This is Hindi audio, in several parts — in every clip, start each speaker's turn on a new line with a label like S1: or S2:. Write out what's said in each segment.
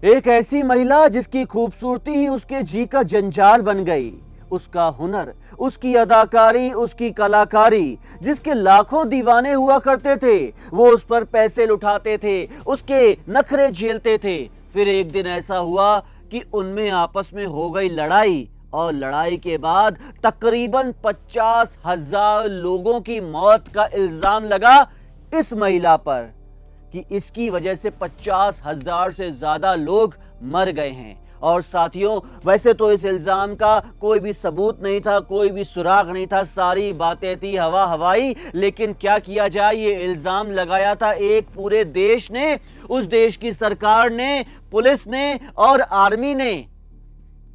S1: एक ऐसी महिला जिसकी खूबसूरती ही उसके जी का जंजाल बन गई। उसका हुनर, उसकी अदाकारी, उसकी कलाकारी, जिसके लाखों दीवाने हुआ करते थे, वो उस पर पैसे लुटाते थे, उसके नखरे झेलते थे। फिर एक दिन ऐसा हुआ कि उनमें आपस में हो गई लड़ाई, और लड़ाई के बाद तकरीबन 50,000 लोगों की मौत का इल्जाम लगा इस महिला पर कि इसकी वजह से 50,000 से ज्यादा लोग मर गए हैं। और साथियों, वैसे तो इस इल्जाम का कोई भी सबूत नहीं था, कोई भी सुराग नहीं था, सारी बातें थी हवा हवाई। लेकिन क्या किया जाए, ये इल्जाम लगाया था एक पूरे देश ने, उस देश की सरकार ने, पुलिस ने और आर्मी ने।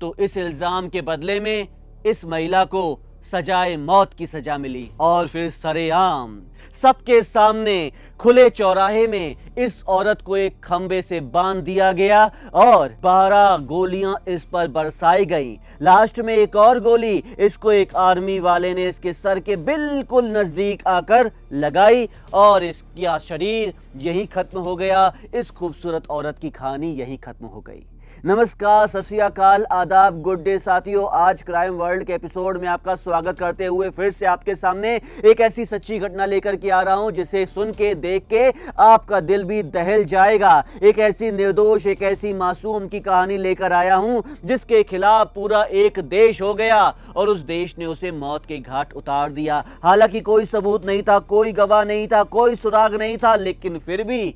S1: तो इस इल्जाम के बदले में इस महिला को सजाए मौत की सजा मिली। और फिर सरेआम सबके सामने खुले चौराहे में इस औरत को एक खंबे से बांध दिया गया और 12 गोलियां इस पर बरसाई गईं। लास्ट में एक और गोली इसको एक आर्मी वाले ने इसके सर के बिल्कुल नजदीक आकर लगाई और इसका शरीर यहीं खत्म हो गया। इस खूबसूरत औरत की कहानी यहीं खत्म हो गई। नमस्कार, सत श्री अकाल, आदाब, गुड डे साथियों। आज क्राइम वर्ल्ड के एपिसोड में आपका स्वागत करते हुए फिर से आपके सामने एक ऐसी सच्ची घटना लेकर के आ रहा हूं जिसे सुन के, देख के आपका दिल भी दहल जाएगा। एक ऐसी निर्दोष, एक ऐसी मासूम की कहानी लेकर आया हूं जिसके खिलाफ पूरा एक देश हो गया और उस देश ने उसे मौत के घाट उतार दिया। हालांकि कोई सबूत नहीं था, कोई गवाह नहीं था, कोई सुराग नहीं था, लेकिन फिर भी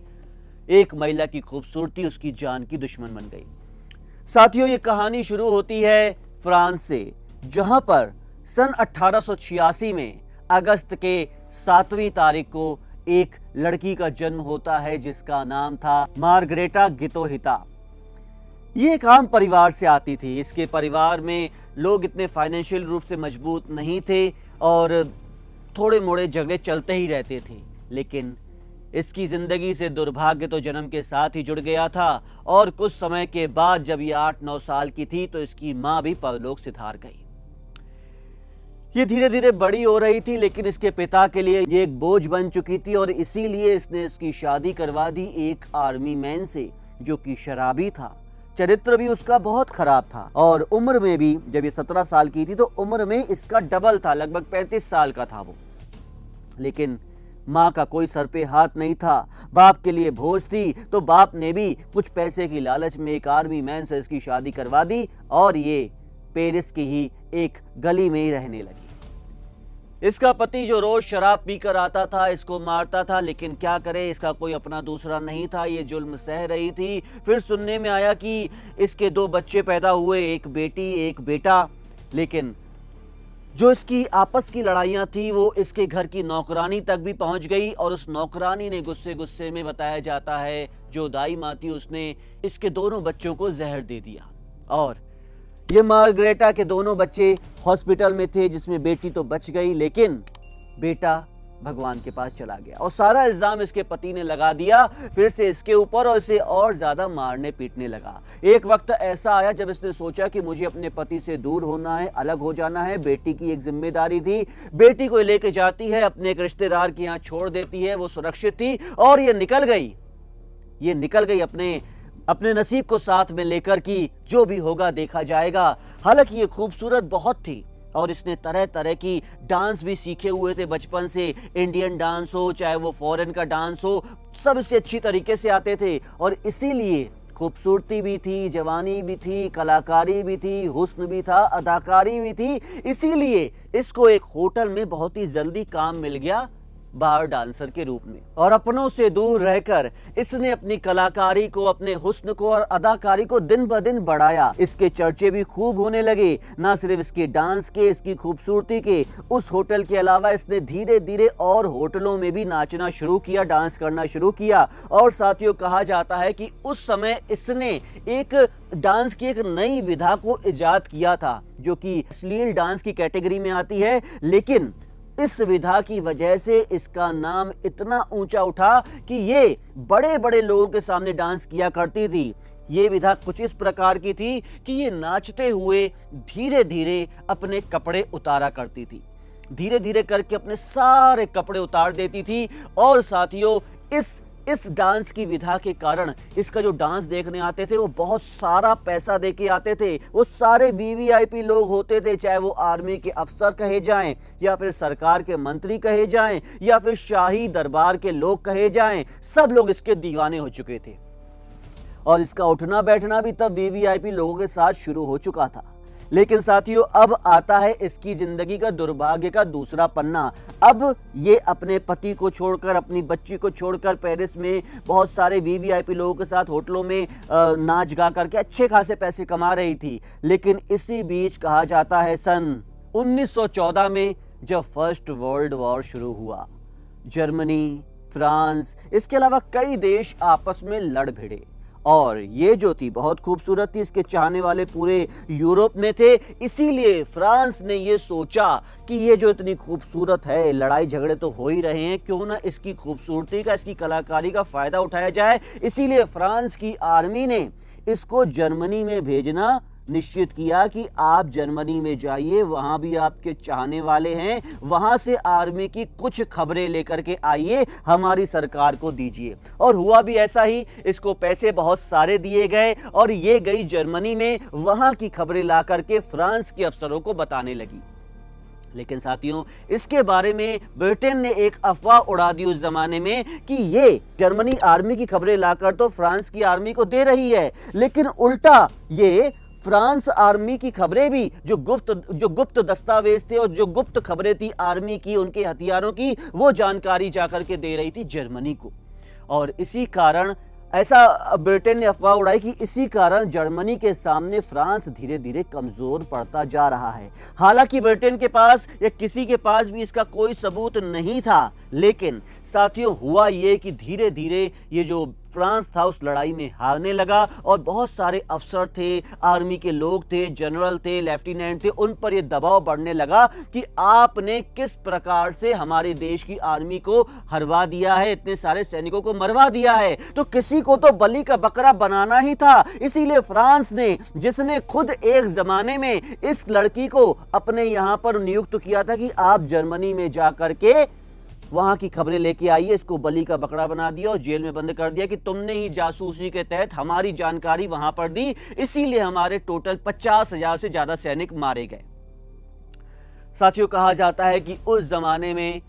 S1: एक महिला की खूबसूरती उसकी जान की दुश्मन बन गई। साथियों, ये कहानी शुरू होती है फ्रांस से, जहां पर सन 1886 में अगस्त के 7वीं तारीख को एक लड़की का जन्म होता है जिसका नाम था मार्गरेटा गितोहिता। ये एक आम परिवार से आती थी। इसके परिवार में लोग इतने फाइनेंशियल रूप से मजबूत नहीं थे और थोड़े मोड़े झगड़े चलते ही रहते थे। लेकिन इसकी जिंदगी से दुर्भाग्य तो जन्म के साथ ही जुड़ गया था और कुछ समय के बाद जब ये 8-9 साल की थी तो इसकी मां भी परलोक सिधार गई। ये धीरे धीरे बड़ी हो रही थी, लेकिन इसके पिता के लिए ये एक बोझ बन चुकी थी और इसीलिए इसने इसकी शादी करवा दी एक आर्मी मैन से जो कि शराबी था। चरित्र भी उसका बहुत खराब था और उम्र में भी, जब ये 17 साल की थी तो उम्र में इसका डबल था, लगभग 35 साल का था वो। लेकिन माँ का कोई सर पे हाथ नहीं था, बाप के लिए बोझ थी, तो बाप ने भी कुछ पैसे की लालच में एक आर्मी मैन से इसकी शादी करवा दी और ये पेरिस की ही एक गली में ही रहने लगी। इसका पति जो रोज शराब पीकर आता था इसको मारता था, लेकिन क्या करे, इसका कोई अपना दूसरा नहीं था, ये जुल्म सह रही थी। फिर सुनने में आया कि इसके 2 बच्चे पैदा हुए, एक बेटी एक बेटा। लेकिन जो इसकी आपस की लड़ाइयाँ थी वो इसके घर की नौकरानी तक भी पहुंच गई और उस नौकरानी ने गुस्से गुस्से में, बताया जाता है, जो दाई माँ थी उसने इसके दोनों बच्चों को जहर दे दिया। और ये मार्गरेटा के दोनों बच्चे हॉस्पिटल में थे, जिसमें बेटी तो बच गई लेकिन बेटा भगवान के पास चला गया। और सारा इल्जाम इसके पति ने लगा दिया फिर से इसके ऊपर और इसे और ज्यादा मारने पीटने लगा। एक वक्त ऐसा आया जब इसने सोचा कि मुझे अपने पति से दूर होना है, अलग हो जाना है। बेटी की एक जिम्मेदारी थी, बेटी को लेके जाती है, अपने एक रिश्तेदार के यहाँ छोड़ देती है, वो सुरक्षित थी और ये निकल गई अपने नसीब को साथ में लेकर कि जो भी होगा देखा जाएगा। हालांकि ये खूबसूरत बहुत थी और इसने तरह तरह की डांस भी सीखे हुए थे बचपन से। इंडियन डांस हो चाहे वो फॉरेन का डांस हो, सब इसे अच्छी तरीके से आते थे और इसीलिए खूबसूरती भी थी, जवानी भी थी, कलाकारी भी थी, हुस्न भी था, अदाकारी भी थी। इसीलिए इसको एक होटल में बहुत ही जल्दी काम मिल गया बार डांसर के रूप में। और अपनों से दूर रहकर इसने अपनी कलाकारी को, अपने हुस्न को और अदाकारी को दिन ब दिन बढ़ाया। इसके चर्चे भी खूब होने लगे, ना सिर्फ इसके डांस के, इसकी खूबसूरती के। उस होटल के अलावा इसने धीरे धीरे और होटलों में भी नाचना शुरू किया, डांस करना शुरू किया। और साथियों, कहा जाता है कि उस समय इसने एक डांस की एक नई विधा को इजाद किया था जो कि अश्लील डांस की कैटेगरी में आती है। लेकिन इस विधा की वजह से इसका नाम इतना ऊंचा उठा कि ये बड़े बड़े लोगों के सामने डांस किया करती थी। ये विधा कुछ इस प्रकार की थी कि ये नाचते हुए धीरे धीरे अपने कपड़े उतारा करती थी, धीरे धीरे करके अपने सारे कपड़े उतार देती थी। और साथियों, इस डांस की विधा के कारण इसका जो डांस देखने आते थे वो बहुत सारा पैसा दे के आते थे। वो सारे वीवीआईपी लोग होते थे, चाहे वो आर्मी के अफसर कहे जाएं या फिर सरकार के मंत्री कहे जाएं या फिर शाही दरबार के लोग कहे जाएं, सब लोग इसके दीवाने हो चुके थे। और इसका उठना बैठना भी तब वीवीआईपी लोगों के साथ शुरू हो चुका था। लेकिन साथियों, अब आता है इसकी जिंदगी का दुर्भाग्य का दूसरा पन्ना। अब ये अपने पति को छोड़कर, अपनी बच्ची को छोड़कर पेरिस में बहुत सारे वीवीआईपी लोगों के साथ होटलों में नाच गा करके अच्छे खासे पैसे कमा रही थी। लेकिन इसी बीच कहा जाता है सन 1914 में जब फर्स्ट वर्ल्ड वॉर शुरू हुआ, जर्मनी, फ्रांस, इसके अलावा कई देश आपस में लड़ भिड़े और ये जो थी बहुत खूबसूरत थी, इसके चाहने वाले पूरे यूरोप में थे। इसीलिए फ्रांस ने ये सोचा कि ये जो इतनी खूबसूरत है, लड़ाई झगड़े तो हो ही रहे हैं, क्यों ना इसकी खूबसूरती का, इसकी कलाकारी का फायदा उठाया जाए। इसीलिए फ्रांस की आर्मी ने इसको जर्मनी में भेजना निश्चित किया कि आप जर्मनी में जाइए, वहां भी आपके चाहने वाले हैं, वहां से आर्मी की कुछ खबरें लेकर के आइए, हमारी सरकार को दीजिए। और हुआ भी ऐसा ही, इसको पैसे बहुत सारे दिए गए और ये गई जर्मनी में, वहां की खबरें ला करके फ्रांस के अफसरों को बताने लगी। लेकिन साथियों, इसके बारे में ब्रिटेन ने एक अफवाह उड़ा दी उस जमाने में कि ये जर्मनी आर्मी की खबरें लाकर तो फ्रांस की आर्मी को दे रही है, लेकिन उल्टा ये फ्रांस आर्मी की खबरें भी, जो गुप्त दस्तावेज थे और जो गुप्त खबरें थी आर्मी की, उनके हथियारों की, वो जानकारी जाकर के दे रही थी जर्मनी को। और इसी कारण ऐसा ब्रिटेन ने अफवाह उड़ाई कि इसी कारण जर्मनी के सामने फ्रांस धीरे धीरे कमजोर पड़ता जा रहा है। हालांकि ब्रिटेन के पास या किसी के पास भी इसका कोई सबूत नहीं था, लेकिन साथियों हुआ ये कि धीरे धीरे ये जो फ्रांस था उस लड़ाई में हारने लगा और बहुत सारे अफसर थे, आर्मी के लोग थे, जनरल थे, लेफ्टिनेंट थे, उन पर ये दबाव बढ़ने लगा कि आपने किस प्रकार से हमारे देश की आर्मी को हरवा दिया है, इतने सारे सैनिकों को मरवा दिया है, तो किसी को तो बलि का बकरा बनाना ही था। इसीलिए फ्रांस ने, जिसने खुद एक जमाने में इस लड़की को अपने यहां पर नियुक्त किया था कि आप जर्मनी में जाकर के वहां की खबरें लेके आइए, इसको बलि का बकरा बना दिया और जेल में बंद कर दिया कि तुमने ही जासूसी के तहत हमारी जानकारी वहां पर दी, इसीलिए हमारे टोटल 50,000 से ज्यादा सैनिक मारे गए। साथियों, कहा जाता है कि उस जमाने में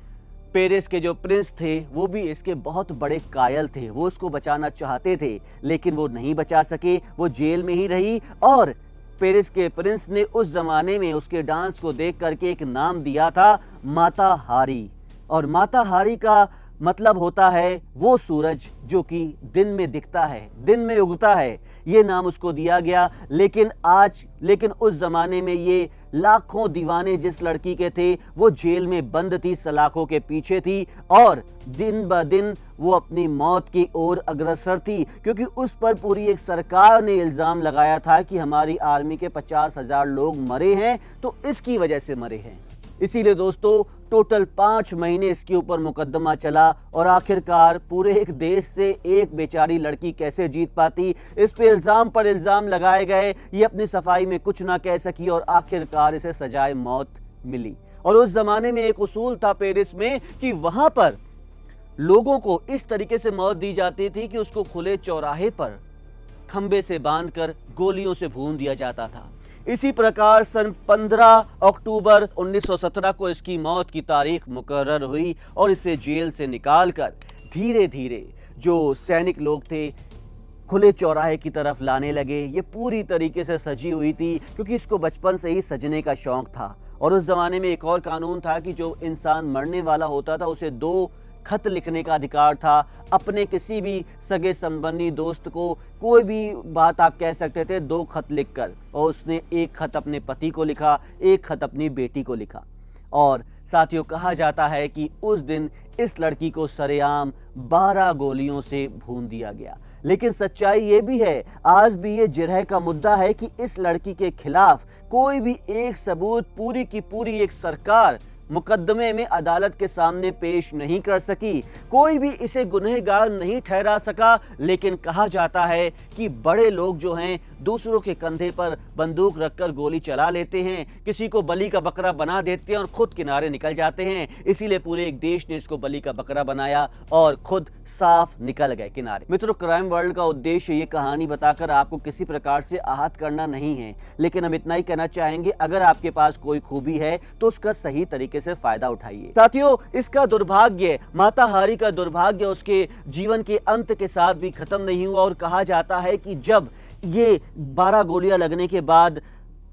S1: पेरिस के जो प्रिंस थे वो भी इसके बहुत बड़े कायल थे, वो इसको बचाना चाहते थे लेकिन वो नहीं बचा सके, वो जेल में ही रही। और पेरिस के प्रिंस ने उस जमाने में उसके डांस को देख करके एक नाम दिया था, माता हारी। और माता हारी का मतलब होता है वो सूरज जो कि दिन में दिखता है, दिन में उगता है, ये नाम उसको दिया गया। लेकिन उस जमाने में ये लाखों दीवाने जिस लड़की के थे वो जेल में बंद थी, सलाखों के पीछे थी और दिन ब दिन वो अपनी मौत की ओर अग्रसर थी, क्योंकि उस पर पूरी एक सरकार ने इल्जाम लगाया था कि हमारी आर्मी के 50,000 लोग मरे हैं तो इसकी वजह से मरे हैं। इसीलिए दोस्तों टोटल 5 महीने इसके ऊपर मुकदमा चला और आखिरकार पूरे एक देश से एक बेचारी लड़की कैसे जीत पाती, इस पे इल्जाम पर इल्जाम लगाए गए, ये अपनी सफाई में कुछ ना कह सकी और आखिरकार इसे सजाए मौत मिली। और उस जमाने में एक उसूल था पेरिस में कि वहां पर लोगों को इस तरीके से मौत दी जाती थी कि उसको खुले चौराहे पर खंबे से बांधकर गोलियों से भून दिया जाता था। इसी प्रकार सन 15 अक्टूबर 1917 को इसकी मौत की तारीख मुकर्रर हुई और इसे जेल से निकालकर धीरे धीरे जो सैनिक लोग थे खुले चौराहे की तरफ लाने लगे। ये पूरी तरीके से सजी हुई थी क्योंकि इसको बचपन से ही सजने का शौक था। और उस जमाने में एक और कानून था कि जो इंसान मरने वाला होता था उसे 2 खत लिखने का अधिकार था। अपने किसी भी सगे संबंधी दोस्त को कोई भी बात आप कह सकते थे 2 खत लिखकर, और उसने 1 खत अपने पति को लिखा, 1 खत अपनी बेटी को लिखा। और साथियों कहा जाता है कि उस दिन इस लड़की को सरेआम 12 गोलियों से भून दिया गया। लेकिन सच्चाई ये भी है, आज भी ये जिरह का मुद्दा है कि इस लड़की के खिलाफ कोई भी एक सबूत पूरी की पूरी एक सरकार मुकदमे में अदालत के सामने पेश नहीं कर सकी, कोई भी इसे गुनहगार नहीं ठहरा सका। लेकिन कहा जाता है कि बड़े लोग जो हैं दूसरों के कंधे पर बंदूक रखकर गोली चला लेते हैं, किसी को बलि का बकरा बना देते हैं और खुद किनारे निकल जाते हैं। इसीलिए पूरे एक देश ने इसको बलि का बकरा बनाया और खुद साफ निकल गए किनारे। मित्रों, क्राइम वर्ल्ड का उद्देश्य ये कहानी बताकर आपको किसी प्रकार से आहत करना नहीं है, लेकिन हम इतना ही कहना चाहेंगे, अगर आपके पास कोई खूबी है तो उसका सही तरीके से फायदा उठाइए। साथियों, इसका दुर्भाग्य, माता हारी का दुर्भाग्य उसके जीवन के अंत के साथ भी खत्म नहीं हुआ और कहा जाता है कि जब ये 12 गोलियां लगने के बाद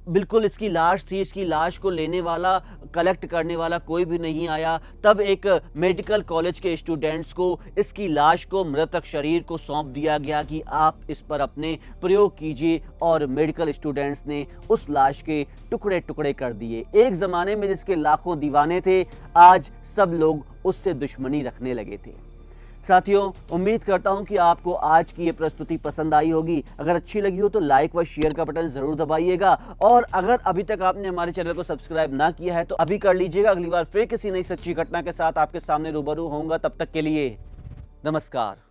S1: बिल्कुल इसकी लाश थी, इसकी लाश को लेने वाला, कलेक्ट करने वाला कोई भी नहीं आया, तब एक मेडिकल कॉलेज के स्टूडेंट्स को इसकी लाश को, मृतक शरीर को सौंप दिया गया कि आप इस पर अपने प्रयोग कीजिए, और मेडिकल स्टूडेंट्स ने उस लाश के टुकड़े टुकड़े कर दिए। एक ज़माने में जिसके लाखों दीवाने थे, आज सब लोग उससे दुश्मनी रखने लगे थे। साथियों, उम्मीद करता हूं कि आपको आज की ये प्रस्तुति पसंद आई होगी। अगर अच्छी लगी हो तो लाइक व शेयर का बटन जरूर दबाइएगा, और अगर अभी तक आपने हमारे चैनल को सब्सक्राइब ना किया है तो अभी कर लीजिएगा। अगली बार फिर किसी नई सच्ची घटना के साथ आपके सामने रूबरू होऊंगा। तब तक के लिए नमस्कार।